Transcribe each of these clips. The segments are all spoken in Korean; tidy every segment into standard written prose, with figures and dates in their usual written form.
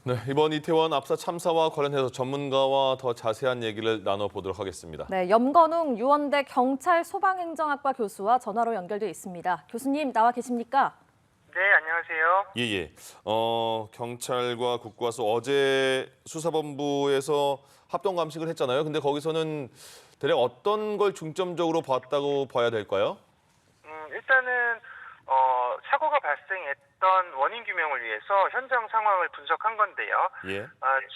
네, 이번 이태원 압사 참사와 관련해서 전문가와 더 자세한 얘기를 나눠보도록 하겠습니다. 네, 염건웅 유원대 경찰 소방행정학과 교수와 전화로 연결돼 있습니다. 교수님 나와 계십니까? 네, 안녕하세요. 예. 경찰과 국과수 어제 수사본부에서 합동 감식을 했잖아요. 근데 거기서는 대략 어떤 걸 중점적으로 봤다고 봐야 될까요? 일단은 사고가 발생했던 원인 규명을 위해서 현장 상황을 분석한 건데요. 예.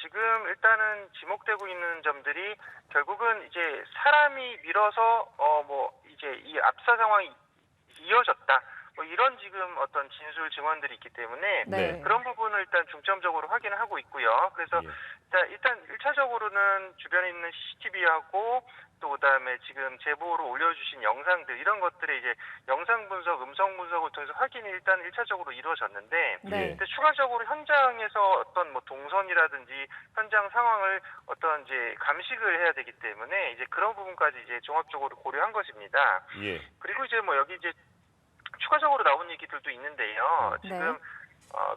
지금 일단은 지목되고 있는 점들이 결국은 이제 사람이 밀어서 이제 이 압사 상황이 이어졌다. 뭐 이런 지금 어떤 진술 증언들이 있기 때문에 네. 그런 부분을 일단 중점적으로 확인을 하고 있고요. 그래서 예. 일단 1차적으로는 주변에 있는 CCTV하고 또 그다음에 지금 제보로 올려주신 영상들 이런 것들의 이제 영상 분석, 음성 분석을 통해서 확인이 일단 1차적으로 이루어졌는데 네. 근데 추가적으로 현장에서 어떤 뭐 동선이라든지 현장 상황을 어떤 이제 감식을 해야 되기 때문에 이제 그런 부분까지 이제 종합적으로 고려한 것입니다. 예. 그리고 이제 뭐 여기 이제 추가적으로 나온 얘기들도 있는데요. 네. 지금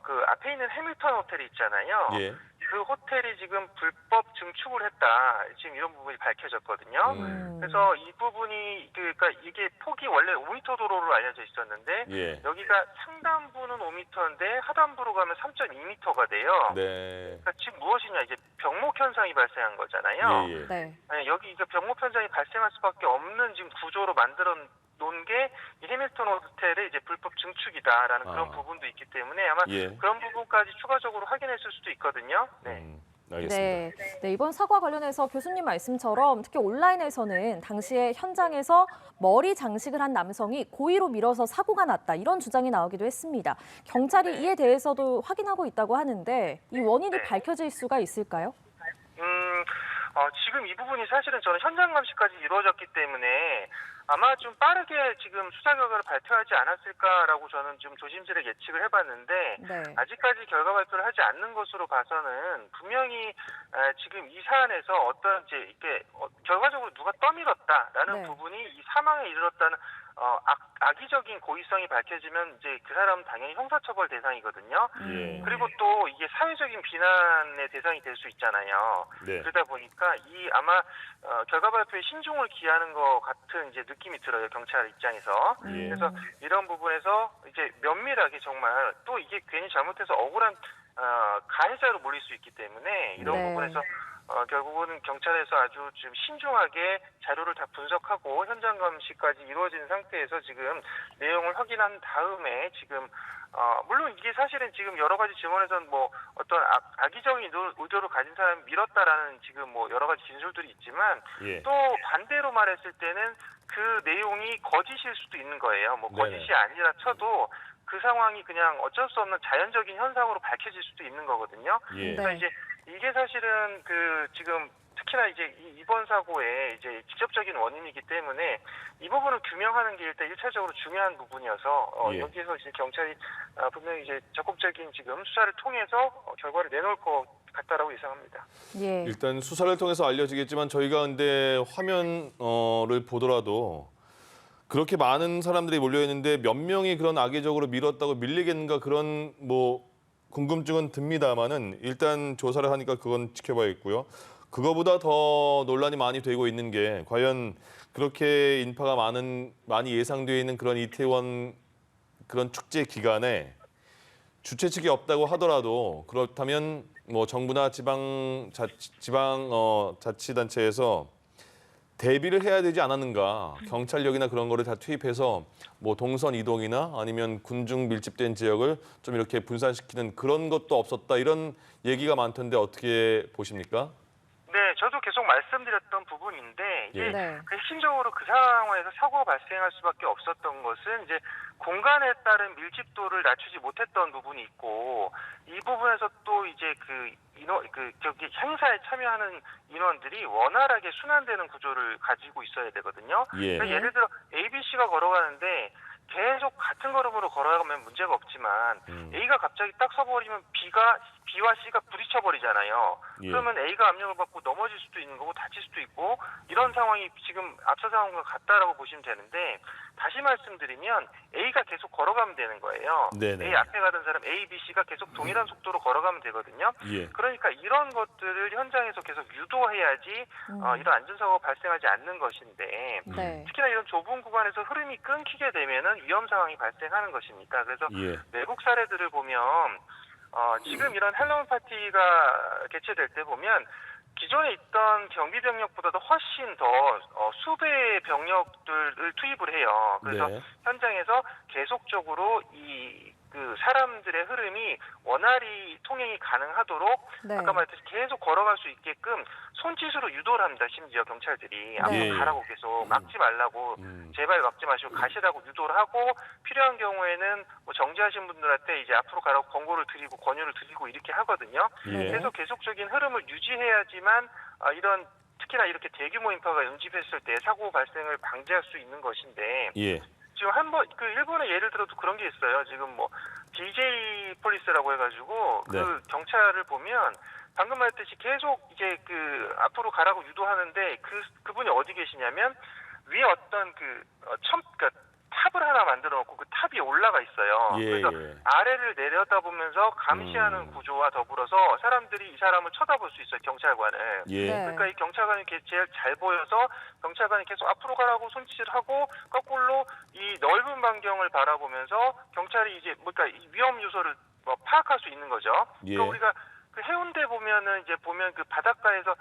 그 앞에 있는 해밀턴 호텔이 있잖아요. 예. 그 호텔이 지금 불법 증축을 했다. 지금 이런 부분이 밝혀졌거든요. 그래서 이 부분이 그러니까 이게 폭이 원래 5m 도로로 알려져 있었는데 예. 여기가 상단부는 5m인데 하단부로 가면 3.2m가 돼요. 네. 그러니까 지금 무엇이냐 이제 병목 현상이 발생한 거잖아요. 예. 네. 네, 여기 이제 병목 현상이 발생할 수밖에 없는 지금 구조로 만들어 놓은 게 이 해밀턴 호텔의 이제 불법 증축이다라는 그런 부분도 있기 때문에 아마 예. 그런 부분까지 추가적으로 확인했을 수도 있거든요. 네. 알겠습니다. 네, 이번 사고와 관련해서 교수님 말씀처럼 특히 온라인에서는 당시에 현장에서 머리 장식을 한 남성이 고의로 밀어서 사고가 났다 이런 주장이 나오기도 했습니다. 경찰이 이에 대해서도 확인하고 있다고 하는데 이 원인이 밝혀질 수가 있을까요? 지금 이 부분이 사실은 저는 현장 감식까지 이루어졌기 때문에 아마 좀 빠르게 지금 수사 결과를 발표하지 않았을까라고 저는 좀 조심스레 예측을 해봤는데 네. 아직까지 결과 발표를 하지 않는 것으로 봐서는 분명히 지금 이 사안에서 어떤 이제 이렇게 결과적으로 누가 떠밀었다라는 네. 부분이 이 사망에 이르렀다는 악의적인 고의성이 밝혀지면 이제 그 사람은 당연히 형사처벌 대상이거든요. 예. 그리고 또 이게 사회적인 비난의 대상이 될 수 있잖아요. 네. 그러다 보니까 이 아마 결과 발표에 신중을 기하는 것 같은 이제 느낌이 들어요, 경찰 입장에서. 예. 그래서 이런 부분에서 이제 면밀하게 정말 또 이게 괜히 잘못해서 억울한 가해자로 몰릴 수 있기 때문에 이런 네. 부분에서 결국은 경찰에서 아주 좀 신중하게 자료를 다 분석하고 현장 감시까지 이루어진 상태에서 지금 내용을 확인한 다음에 지금 물론 이게 사실은 지금 여러 가지 증언에서는 뭐 어떤 악의적인 의도를 가진 사람이 밀었다라는 지금 뭐 여러 가지 진술들이 있지만 예. 또 반대로 말했을 때는 그 내용이 거짓일 수도 있는 거예요. 뭐 거짓이 네네. 아니라 쳐도 그 상황이 그냥 어쩔 수 없는 자연적인 현상으로 밝혀질 수도 있는 거거든요. 예. 그래서 네. 이제 이게 사실은 그 지금 특히나 이제 이번 사고의 이제 직접적인 원인이기 때문에 이 부분을 규명하는 게 일단 1차적으로 중요한 부분이어서 예. 여기에서 이제 경찰이 분명히 이제 적극적인 지금 수사를 통해서 결과를 내놓을 것 같다라고 예상합니다. 예. 일단 수사를 통해서 알려지겠지만 저희가 근데 화면을 보더라도 그렇게 많은 사람들이 몰려 있는데 몇 명이 그런 악의적으로 밀었다고 밀리겠는가 그런 뭐 궁금증은 듭니다만은 일단 조사를 하니까 그건 지켜봐야겠고요. 그거보다 더 논란이 많이 되고 있는 게 과연 그렇게 인파가 많이 예상되어 있는 그런 이태원 그런 축제 기간에 주최 측이 없다고 하더라도 그렇다면 뭐 정부나 자치단체에서 대비를 해야 되지 않았는가. 경찰력이나 그런 거를 다 투입해서 뭐 동선 이동이나 아니면 군중 밀집된 지역을 좀 이렇게 분산시키는 그런 것도 없었다. 이런 얘기가 많던데 어떻게 보십니까? 네, 저도 계속 말씀드렸던 부분인데 이제 네. 핵심적으로 그 상황에서 사고가 발생할 수밖에 없었던 것은 이제 공간에 따른 밀집도를 낮추지 못했던 부분이 있고 이 부분에서 또 이제 저기 행사에 참여하는 인원들이 원활하게 순환되는 구조를 가지고 있어야 되거든요. 예. 그러니까 예를 들어 ABC가 걸어가는데 계속 같은 걸음으로 걸어가면 문제가 없지만 A가 갑자기 딱 서버리면 B와 C가 부딪혀 멈춰버리잖아요. 예. 그러면 A가 압력을 받고 넘어질 수도 있는 거고 다칠 수도 있고 이런 상황이 지금 앞서 상황과 같다라고 보시면 되는데 다시 말씀드리면 A가 계속 걸어가면 되는 거예요. 네네. A 앞에 가던 사람 A, B, C가 계속 동일한 속도로 걸어가면 되거든요. 예. 그러니까 이런 것들을 현장에서 계속 유도해야지 이런 안전사고가 발생하지 않는 것인데 네. 특히나 이런 좁은 구간에서 흐름이 끊기게 되면은 위험 상황이 발생하는 것입니다. 그래서 예. 외국 사례들을 보면 지금 이런 헬로윈 파티가 개최될 때 보면 기존에 있던 경비 병력보다도 훨씬 더 수배의 병력들을 투입을 해요. 그래서 네. 현장에서 계속적으로 그 사람들의 흐름이 원활히 통행이 가능하도록 네. 아까 말했듯이 계속 걸어갈 수 있게끔 손짓으로 유도를 합니다. 심지어 경찰들이 앞으로 예. 가라고 계속 막지 말라고 제발 막지 마시고 가시라고 유도를 하고 필요한 경우에는 뭐 정지하신 분들한테 이제 앞으로 가라고 권고를 드리고 권유를 드리고 이렇게 하거든요. 예. 그래서 계속적인 흐름을 유지해야지만 이런 특히나 이렇게 대규모 인파가 응집했을 때 사고 발생을 방지할 수 있는 것인데 예. 지금 한번 그 일본의 예를 들어도 그런 게 있어요. 지금 뭐 DJ 폴리스라고 해가지고 그 네. 경찰을 보면 방금 말했듯이 계속 이제 그 앞으로 가라고 유도하는데 그분이 어디 계시냐면 위에 어떤 그러니까 탑을 하나 만들어 놓고 그 탑 위에 올라가 있어요. 예. 그래서 예. 아래를 내려다보면서 감시하는 구조와 더불어서 사람들이 이 사람을 쳐다볼 수 있어요. 경찰관을. 예. 네. 그러니까 이 경찰관이 제일 잘 보여서 경찰관이 계속 앞으로 가라고 손짓을 하고 거꾸로 이 넓은 반경을 바라보면서 경찰이 이제 그러니까 이 위험 요소를 파악할 수 있는 거죠. 예. 그러니까 우리가 그 해운대 보면은 이제 보면 그 바닷가에서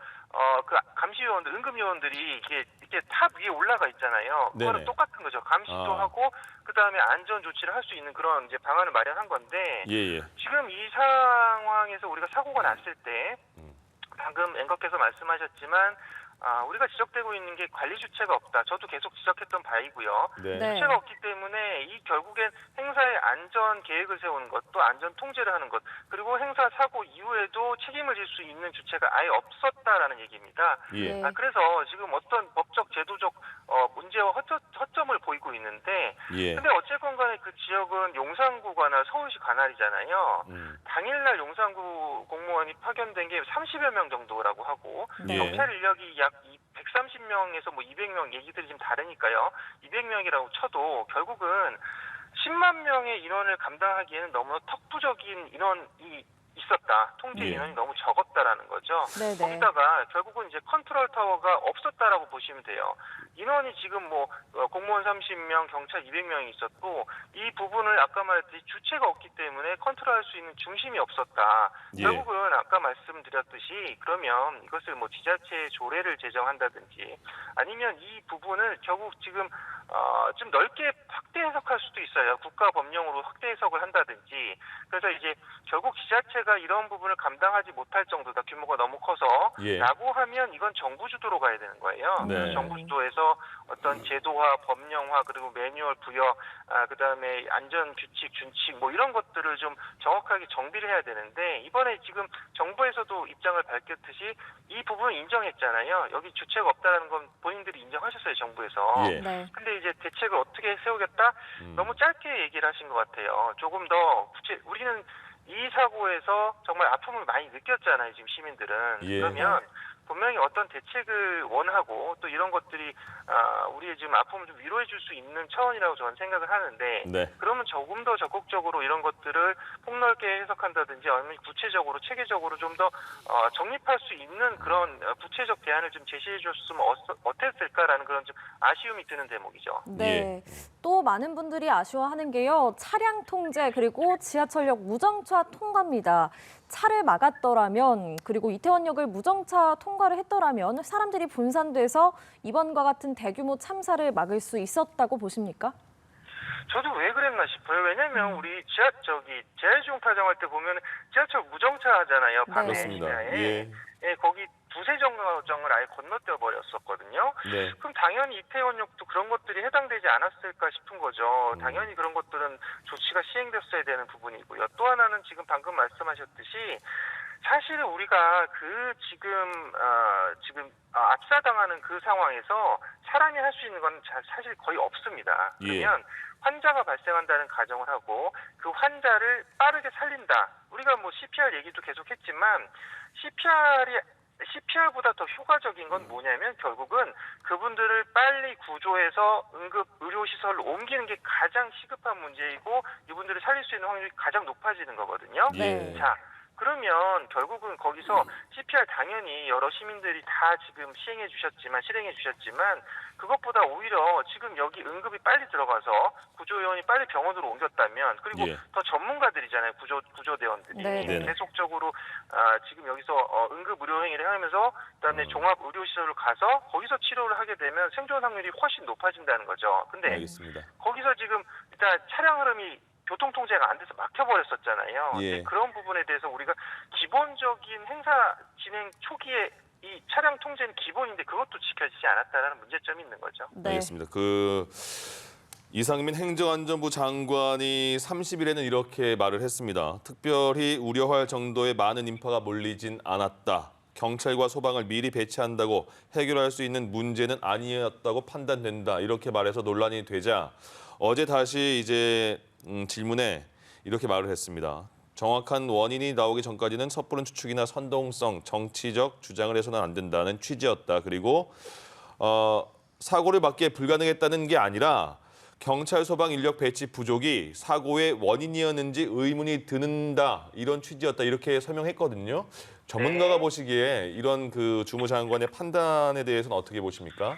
그 감시 요원들, 응급 요원들이 이렇게 탑 위에 올라가 있잖아요. 그거는 네네. 똑같은 거죠. 감시도 아. 하고 그 다음에 안전 조치를 할 수 있는 그런 이제 방안을 마련한 건데 예. 지금 이 상황에서 우리가 사고가 났을 때 방금 앵커께서 말씀하셨지만 우리가 지적되고 있는 게 관리 주체가 없다. 저도 계속 지적했던 바이고요. 네. 네. 주체가 없기 때문에 이 결국엔 행사의 안전 계획을 세우는 것, 또 안전 통제를 하는 것, 그리고 행사 사고 이후에도 책임을 질 수 있는 주체가 아예 없었다라는 얘기입니다. 예. 네. 그래서 지금 어떤 법적, 제도적 문제와 허점을 보이고 있는데, 예. 근데 어쨌건 간에 그 지역은 용산구 관할, 서울시 관할이잖아요. 당일날 용산구 공무원이 파견된 게 30여 명 정도라고 하고, 네. 경찰 인력이 약 130명에서 뭐 200명 얘기들이 좀 다르니까요. 200명이라고 쳐도 결국은 10만 명의 인원을 감당하기에는 너무 턱부적인 인원이 있었다. 통제 예. 인원이 너무 적었다라는 거죠. 네네. 거기다가 결국은 이제 컨트롤 타워가 없었다라고 보시면 돼요. 인원이 지금 뭐 공무원 30명, 경찰 200명이 있었고 이 부분을 아까 말했듯이 주체가 없기 때문에 컨트롤할 수 있는 중심이 없었다. 예. 결국은 아까 말씀드렸듯이 그러면 이것을 뭐 지자체의 조례를 제정한다든지 아니면 이 부분을 결국 지금 좀 넓게 확대 해석할 수도 있어요. 국가 법령으로 확대 해석을 한다든지. 그래서 이제 결국 지자체가 이런 부분을 감당하지 못할 정도다. 규모가 너무 커서. 예. 라고 하면 이건 정부 주도로 가야 되는 거예요. 네. 그래서 정부 주도에서 어떤 제도화, 법령화, 그리고 매뉴얼 부여, 그다음에 안전 규칙, 준칙 뭐 이런 것들을 좀 정확하게 정비를 해야 되는데 이번에 지금 정부에서도 입장을 밝혔듯이 이 부분을 인정했잖아요. 여기 주체가 없다라는 건 본인들이 인정하셨어요, 정부에서. 예. 네. 근데 이제 대책을 어떻게 세우겠다? 너무 짧게 얘기를 하신 것 같아요. 조금 더 우리는 이 사고에서 정말 아픔을 많이 느꼈잖아요, 지금 시민들은. 예. 그러면 분명히 어떤 대책을 원하고 또 이런 것들이 우리의 지금 아픔을 좀 위로해 줄 수 있는 차원이라고 저는 생각을 하는데 네. 그러면 조금 더 적극적으로 이런 것들을 폭넓게 해석한다든지 아니면 구체적으로 체계적으로 좀 더 정립할 수 있는 그런 구체적 대안을 좀 제시해 줬으면 어땠을까라는 그런 좀 아쉬움이 드는 대목이죠. 네. 또 많은 분들이 아쉬워하는 게요. 차량 통제 그리고 지하철역 무정차 통과입니다. 차를 막았더라면 그리고 이태원역을 무정차 통과를 했더라면 사람들이 분산돼서 이번과 같은 대규모 참사를 막을 수 있었다고 보십니까? 저도 왜 그랬나 싶어요. 왜냐면 우리 재해지용 타정할 때 보면 지하철 무정차 하잖아요. 네. 밤에 그렇습니다. 시내에. 예. 예, 거기 두세 정거장을 아예 건너뛰어 버렸었거든요. 네. 그럼 당연히 이태원역도 그런 것들이 해당되지 않았을까 싶은 거죠. 당연히 그런 것들은 조치가 시행됐어야 되는 부분이고요. 또 하나는 지금 방금 말씀하셨듯이 사실은 우리가 지금 압사당하는 그 상황에서 사람이 할 수 있는 건 사실 거의 없습니다. 그러면 환자가 발생한다는 가정을 하고 그 환자를 빠르게 살린다. 우리가 뭐 CPR 얘기도 계속했지만 CPR보다 더 효과적인 건 뭐냐면 결국은 그분들을 빨리 구조해서 응급 의료시설로 옮기는 게 가장 시급한 문제이고 이분들을 살릴 수 있는 확률이 가장 높아지는 거거든요. 네. 자, 그러면 결국은 거기서 CPR 당연히 여러 시민들이 다 지금 실행해 주셨지만 그것보다 오히려 지금 여기 응급이 빨리 들어가서 구조요원이 빨리 병원으로 옮겼다면 그리고 더 전문가들이잖아요. 구조대원들이 네. 계속적으로 지금 여기서 응급 의료 행위를 하면서 그다음에 종합 의료시설로 가서 거기서 치료를 하게 되면 생존 확률이 훨씬 높아진다는 거죠. 근데 알겠습니다. 거기서 지금 일단 차량 흐름이 교통 통제가 안 돼서 막혀버렸었잖아요. 근데 그런 부분에 대해서 우리가 기본적인 행사 진행 초기에 이 차량 통제는 기본인데 그것도 지켜지지 않았다는 문제점이 있는 거죠. 네. 알겠습니다. 이상민 행정안전부 장관이 30일에는 이렇게 말을 했습니다. 특별히 우려할 정도의 많은 인파가 몰리진 않았다. 경찰과 소방을 미리 배치한다고 해결할 수 있는 문제는 아니었다고 판단된다. 이렇게 말해서 논란이 되자 어제 다시 이제 질문에 이렇게 말을 했습니다. 정확한 원인이 나오기 전까지는 섣부른 추측이나 선동성, 정치적 주장을 해서는 안 된다는 취지였다. 그리고 사고를 막기에 불가능했다는 게 아니라 경찰 소방 인력 배치 부족이 사고의 원인이었는지 의문이 드는다. 이런 취지였다. 이렇게 설명했거든요. 전문가가 보시기에 이런 그 주무장관의 판단에 대해서는 어떻게 보십니까?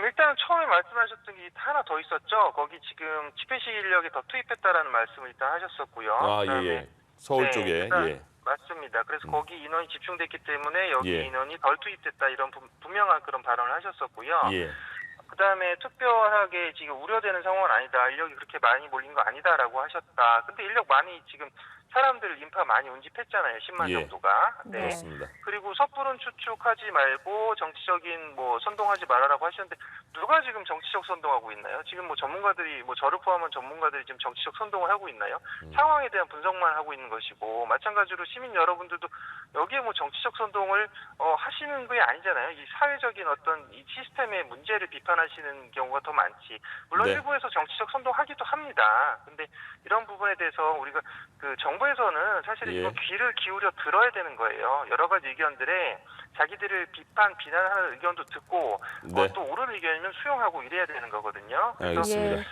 일단 처음에 말씀하셨던 게 하나 더 있었죠. 거기 지금 집회식 인력이 더 투입했다라는 말씀을 일단 하셨었고요. 예. 서울 쪽에. 맞습니다. 그래서 거기 인원이 집중됐기 때문에 여기 인원이 덜 투입됐다 이런 분명한 그런 발언을 하셨었고요. 그다음에 특별하게 지금 우려되는 상황은 아니다. 인력이 그렇게 많이 몰린 거 아니다라고 하셨다. 근데 인력 많이 지금 사람들 인파 많이 운집했잖아요. 10만 정도가. 네. 그렇습니다. 그리고 섣부른 추측하지 말고 정치적인 선동하지 말아라고 하셨는데 누가 지금 정치적 선동하고 있나요? 지금 전문가들이 저를 포함한 전문가들이 지금 정치적 선동을 하고 있나요? 상황에 대한 분석만 하고 있는 것이고 마찬가지로 시민 여러분들도 여기에 정치적 선동을 하시는 게 아니잖아요. 이 사회적인 어떤 이 시스템의 문제를 비판하시는 경우가 더 많지. 물론 일부에서 정치적 선동하기도 합니다. 근데 이런 부분에 대해서 우리가 정부에서는 사실 이거 귀를 기울여 들어야 되는 거예요. 여러 가지 의견들에 자기들을 비난하는 의견도 듣고 또 옳은 의견이면 수용하고 이래야 되는 거거든요. 알겠습니다.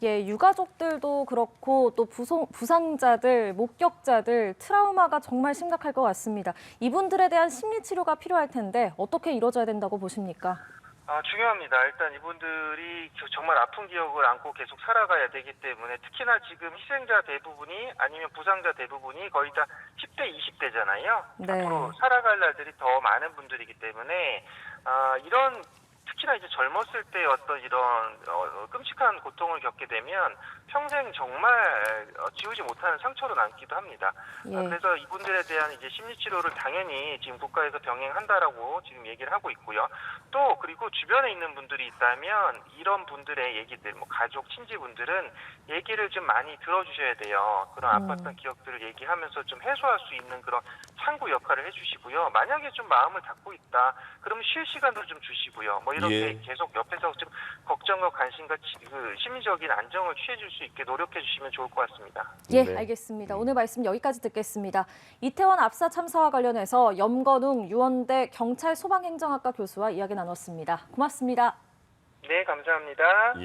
유가족들도 그렇고 또 부상자들, 목격자들 트라우마가 정말 심각할 것 같습니다. 이분들에 대한 심리 치료가 필요할 텐데 어떻게 이루어져야 된다고 보십니까? 중요합니다. 일단 이분들이 정말 아픈 기억을 안고 계속 살아가야 되기 때문에 특히나 지금 희생자 대부분이 아니면 부상자 대부분이 거의 다 10대, 20대잖아요. 네. 앞으로 살아갈 날들이 더 많은 분들이기 때문에 이런 특히나 이제 젊었을 때 어떤 이런 끔찍한 고통을 겪게 되면 평생 정말 지우지 못하는 상처로 남기도 합니다. 그래서 이분들에 대한 이제 심리 치료를 당연히 지금 국가에서 병행한다라고 지금 얘기를 하고 있고요. 또 그리고 주변에 있는 분들이 있다면 이런 분들의 얘기들, 가족, 친지분들은 얘기를 좀 많이 들어주셔야 돼요. 그런 아팠던 기억들을 얘기하면서 좀 해소할 수 있는 그런 창구 역할을 해주시고요. 만약에 좀 마음을 닫고 있다, 그러면 쉴 시간도 좀 주시고요. 이렇게 계속 옆에서 좀 걱정과 관심과 심리적인 안정을 취해줄 수 있게 노력해 주시면 좋을 것 같습니다. 알겠습니다. 오늘 말씀 여기까지 듣겠습니다. 이태원 압사 참사와 관련해서 염건웅 유원대 경찰 소방행정학과 교수와 이야기 나눴습니다. 고맙습니다. 네, 감사합니다.